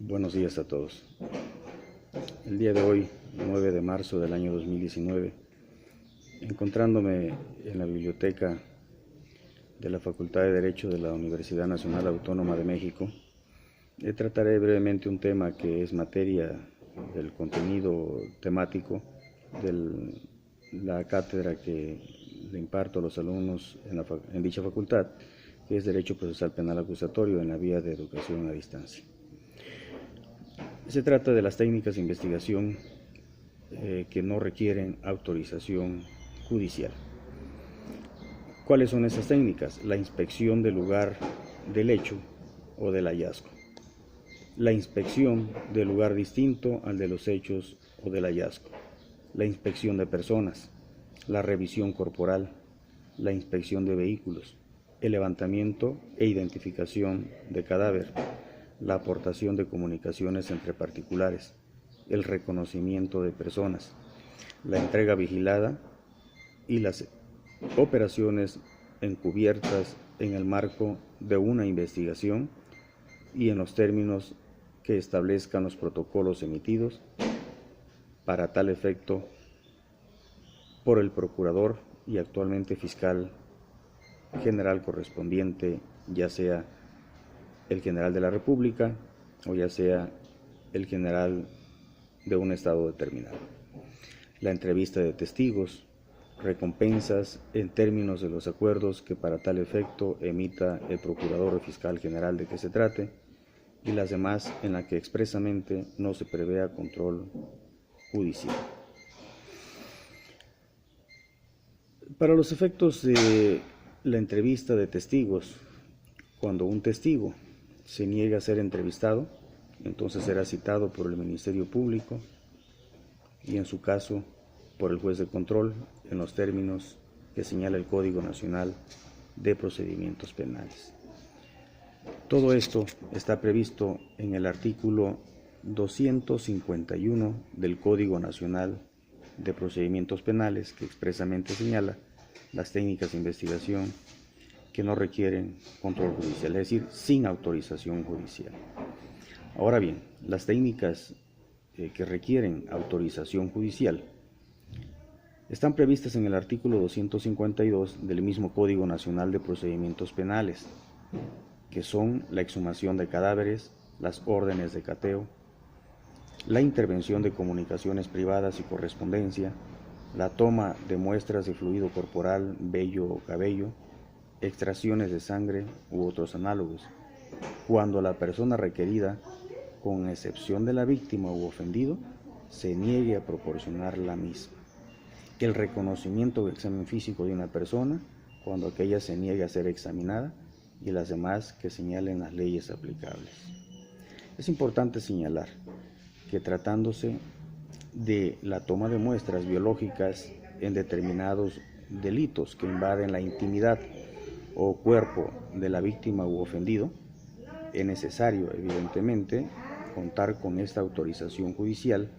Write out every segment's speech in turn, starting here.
Buenos días a todos. El día de hoy, 9 de marzo del año 2019, encontrándome en la biblioteca de la Facultad de Derecho de la Universidad Nacional Autónoma de México, trataré brevemente un tema que es materia del contenido temático de la cátedra que le imparto a los alumnos en dicha facultad, que es Derecho Procesal Penal Acusatorio en la vía de educación a distancia. Se trata de las técnicas de investigación que no requieren autorización judicial. ¿Cuáles son esas técnicas? La inspección del lugar del hecho o del hallazgo. La inspección del lugar distinto al de los hechos o del hallazgo. La inspección de personas. La revisión corporal. La inspección de vehículos. El levantamiento e identificación de cadáver. La aportación de comunicaciones entre particulares, el reconocimiento de personas, la entrega vigilada y las operaciones encubiertas en el marco de una investigación y en los términos que establezcan los protocolos emitidos para tal efecto por el procurador y actualmente fiscal general correspondiente, ya sea el general de la República o ya sea el general de un estado determinado. La entrevista de testigos, recompensas en términos de los acuerdos que para tal efecto emita el procurador o fiscal general de que se trate, y las demás en las que expresamente no se prevea control judicial. Para los efectos de la entrevista de testigos, cuando un testigo se niega a ser entrevistado, entonces será citado por el Ministerio Público y en su caso por el juez de control en los términos que señala el Código Nacional de Procedimientos Penales. Todo esto está previsto en el artículo 251 del Código Nacional de Procedimientos Penales, que expresamente señala las técnicas de investigación que no requieren control judicial, es decir, sin autorización judicial. Ahora bien, las técnicas que requieren autorización judicial están previstas en el artículo 252 del mismo Código Nacional de Procedimientos Penales, que son la exhumación de cadáveres, las órdenes de cateo, la intervención de comunicaciones privadas y correspondencia, la toma de muestras de fluido corporal, vello o cabello, extracciones de sangre u otros análogos, cuando la persona requerida, con excepción de la víctima u ofendido, se niegue a proporcionar la misma. El reconocimiento del examen físico de una persona, cuando aquella se niegue a ser examinada, y las demás que señalen las leyes aplicables. Es importante señalar que tratándose de la toma de muestras biológicas en determinados delitos que invaden la intimidad o cuerpo de la víctima u ofendido, es necesario, evidentemente, contar con esta autorización judicial,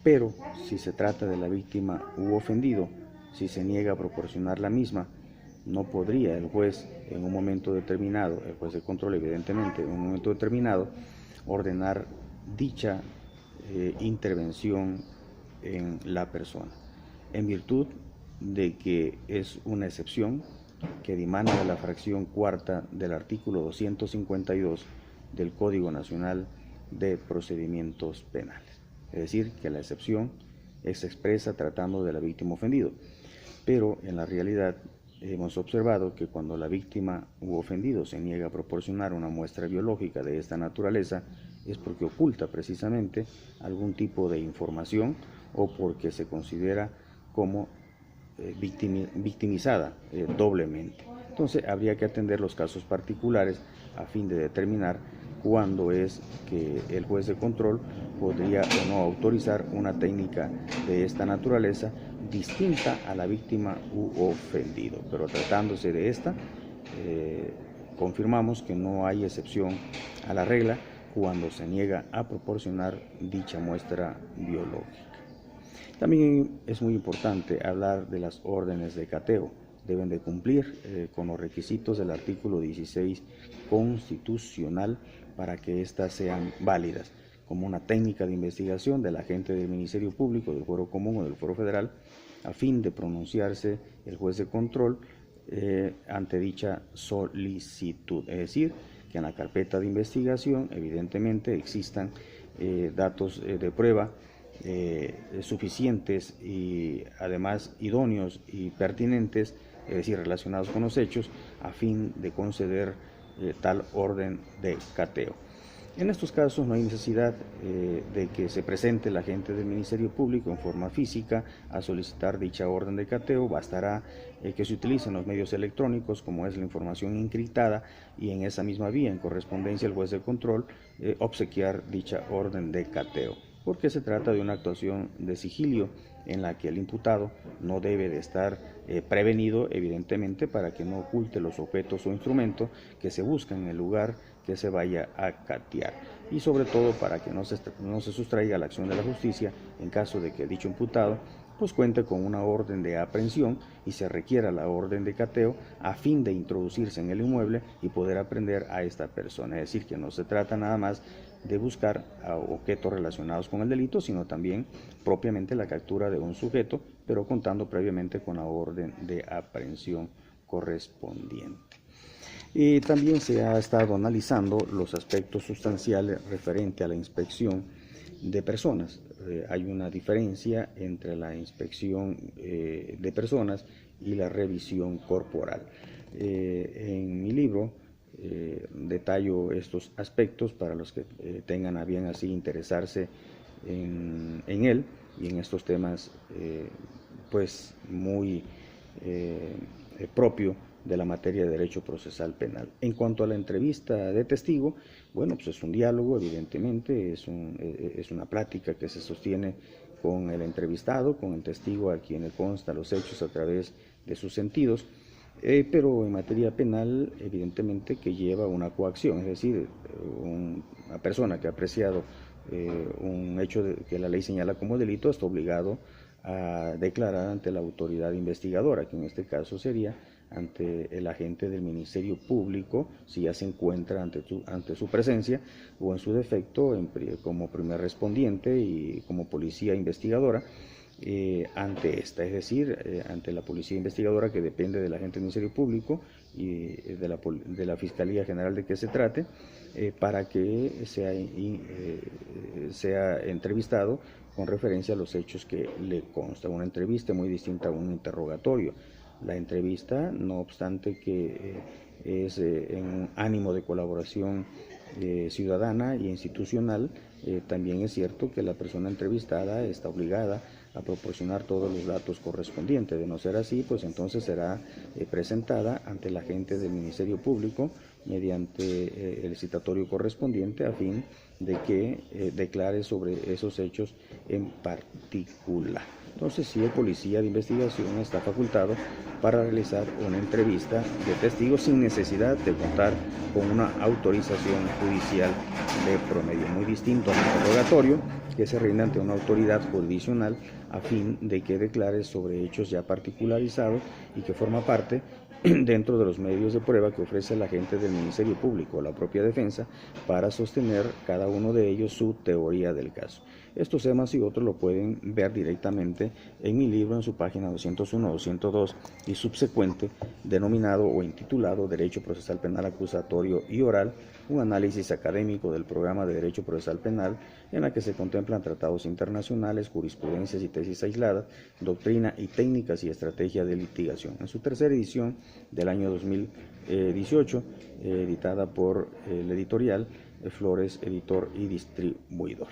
pero si se trata de la víctima u ofendido, si se niega a proporcionar la misma, no podría el juez en un momento determinado, el juez de control evidentemente en un momento determinado, ordenar dicha intervención en la persona, en virtud de que es una excepción que dimana de la fracción cuarta del artículo 252 del Código Nacional de Procedimientos Penales. Es decir, que la excepción es expresa tratando de la víctima ofendido, pero en la realidad hemos observado que cuando la víctima u ofendido se niega a proporcionar una muestra biológica de esta naturaleza es porque oculta precisamente algún tipo de información o porque se considera como victimizada doblemente. Entonces habría que atender los casos particulares a fin de determinar cuándo es que el juez de control podría o no autorizar una técnica de esta naturaleza distinta a la víctima u ofendido. Pero tratándose de esta, confirmamos que no hay excepción a la regla cuando se niega a proporcionar dicha muestra biológica. También es muy importante hablar de las órdenes de cateo. Deben de cumplir con los requisitos del artículo 16 constitucional para que éstas sean válidas como una técnica de investigación del agente del Ministerio Público, del Fuero Común o del Fuero Federal, a fin de pronunciarse el juez de control ante dicha solicitud. Es decir, que en la carpeta de investigación evidentemente existan datos de prueba suficientes y además idóneos y pertinentes, es decir, relacionados con los hechos, a fin de conceder tal orden de cateo. En estos casos no hay necesidad de que se presente el agente del Ministerio Público en forma física a solicitar dicha orden de cateo. Bastará que se utilicen los medios electrónicos, como es la información encriptada, y en esa misma vía, en correspondencia al juez de control, obsequiar dicha orden de cateo, porque se trata de una actuación de sigilio en la que el imputado no debe de estar prevenido, evidentemente, para que no oculte los objetos o instrumentos que se buscan en el lugar que se vaya a catear, y sobre todo para que no se sustraiga a la acción de la justicia en caso de que dicho imputado pues cuente con una orden de aprehensión y se requiera la orden de cateo a fin de introducirse en el inmueble y poder aprehender a esta persona. Es decir, que no se trata nada más de buscar objetos relacionados con el delito, sino también propiamente la captura de un sujeto, pero contando previamente con la orden de aprehensión correspondiente. Y también se ha estado analizando los aspectos sustanciales referente a la inspección de personas. Hay una diferencia entre la inspección de personas y la revisión corporal. En mi libro detallo estos aspectos para los que tengan a bien así interesarse en él y en estos temas pues muy propio de la materia de derecho procesal penal. En cuanto a la entrevista de testigo, bueno, pues es un diálogo, evidentemente, es una plática que se sostiene con el entrevistado, con el testigo a quien le consta los hechos a través de sus sentidos, pero en materia penal, evidentemente, que lleva una coacción, es decir, una persona que ha apreciado un hecho que la ley señala como delito está obligado a declarar ante la autoridad investigadora, que en este caso sería ante el agente del Ministerio Público, si ya se encuentra ante su presencia, o en su defecto como primer respondiente y como policía investigadora ante esta, es decir, ante la policía investigadora que depende del agente del Ministerio Público y de la Fiscalía General de que se trate, para que sea entrevistado con referencia a los hechos que le consta. Una entrevista muy distinta a un interrogatorio. La entrevista, no obstante que es en un ánimo de colaboración ciudadana e institucional, también es cierto que la persona entrevistada está obligada a proporcionar todos los datos correspondientes. De no ser así, pues entonces será presentada ante el agente del Ministerio Público mediante el citatorio correspondiente a fin de que declare sobre esos hechos en particular. Entonces, sí, el policía de investigación está facultado para realizar una entrevista de testigos sin necesidad de contar con una autorización judicial de promedio, muy distinto al interrogatorio que se rinde ante una autoridad jurisdiccional a fin de que declare sobre hechos ya particularizados y que forma parte dentro de los medios de prueba que ofrece el agente del Ministerio Público o la propia defensa para sostener cada uno de ellos su teoría del caso. Estos temas y otros lo pueden ver directamente en mi libro en su página 201, 202 y subsecuente, denominado o intitulado Derecho Procesal Penal Acusatorio y Oral, un análisis académico del programa de Derecho Procesal Penal, en la que se contemplan tratados internacionales, jurisprudencias y tesis aisladas, doctrina y técnicas y estrategia de litigación. En su tercera edición del año 2018, editada por el editorial Flores, editor y distribuidor.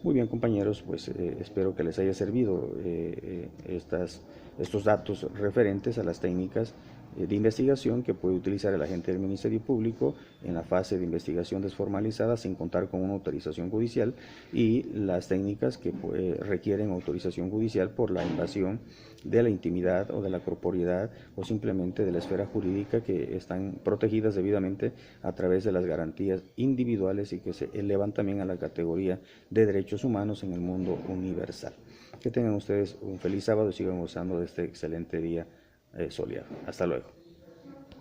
Muy bien, compañeros, pues espero que les haya servido estos datos referentes a las técnicas de investigación que puede utilizar el agente del Ministerio Público en la fase de investigación desformalizada sin contar con una autorización judicial, y las técnicas que requieren autorización judicial por la invasión de la intimidad o de la corporeidad o simplemente de la esfera jurídica, que están protegidas debidamente a través de las garantías individuales y que se elevan también a la categoría de derechos humanos en el mundo universal. Que tengan ustedes un feliz sábado y sigan gozando de este excelente día soleado. Hasta luego.